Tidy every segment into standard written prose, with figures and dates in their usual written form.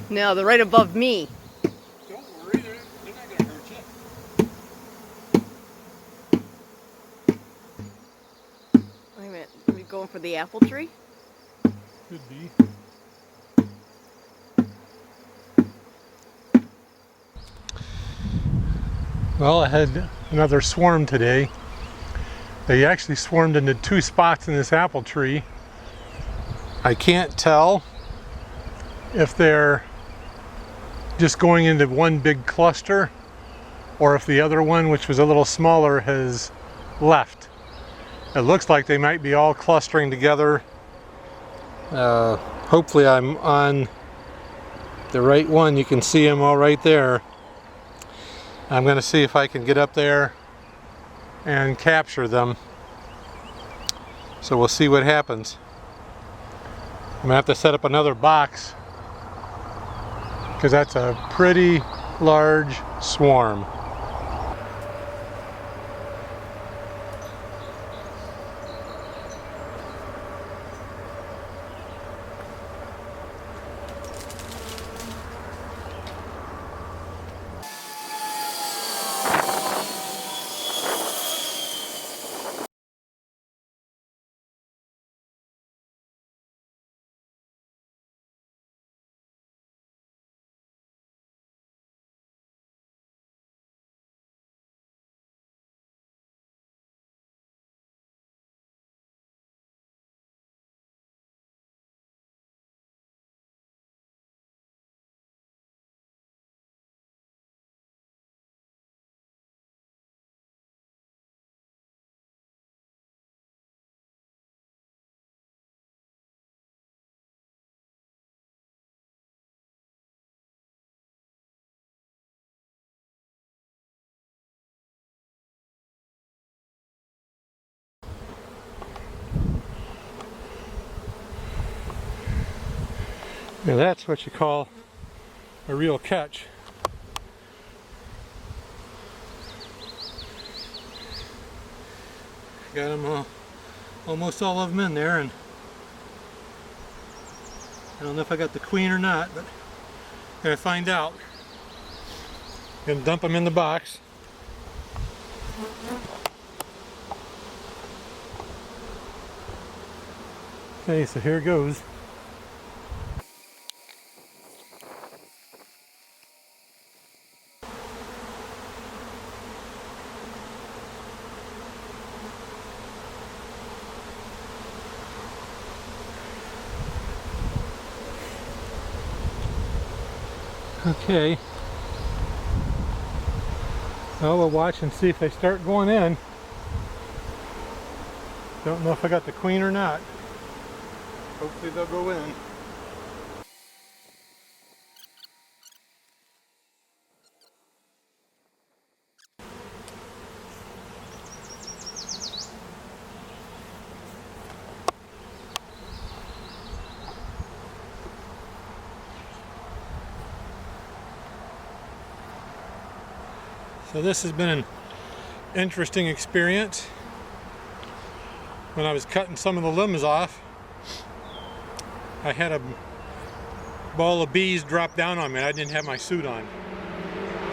No, they're right above me. Don't worry, they're not going to hurt you. Wait a minute, are we going for the apple tree? Could be. Well, I had another swarm today. They actually swarmed into 2 spots in this apple tree. I can't tell if they're just going into one big cluster or if the other one, which was a little smaller, has left. It looks like they might be all clustering together. Hopefully I'm on the right one. You can see them all right there. I'm going to see if I can get up there and capture them. So we'll see what happens. I'm going to have to set up another box because that's a pretty large swarm. Now that's what you call a real catch. Got them almost all of them in there, and I don't know if I got the queen or not, but I'm gonna find out. Gonna dump them in the box. Okay, so here goes. Okay. Well, we'll watch and see if they start going in. Don't know if I got the queen or not. Hopefully they'll go in. So this has been an interesting experience. When I was cutting some of the limbs off, I had a ball of bees drop down on me. I didn't have my suit on.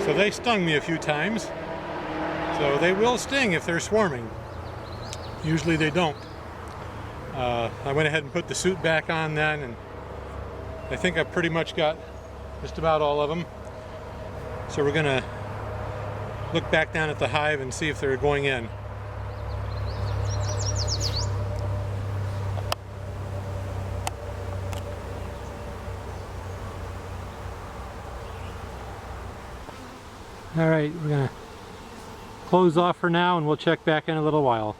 So they stung me a few times. So they will sting if they're swarming. Usually they don't. I went ahead and put the suit back on then, and I think I've pretty much got just about all of them. So we're gonna look back down at the hive and see if they're going in. All right, we're gonna close off for now and we'll check back in a little while.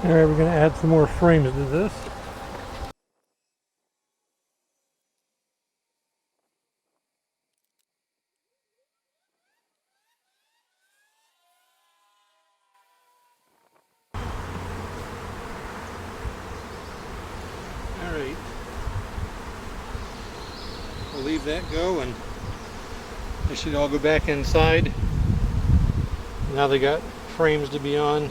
All right, we're gonna add some more frames to this. All right, we'll leave that go and they should all go back inside. Now they got frames to be on.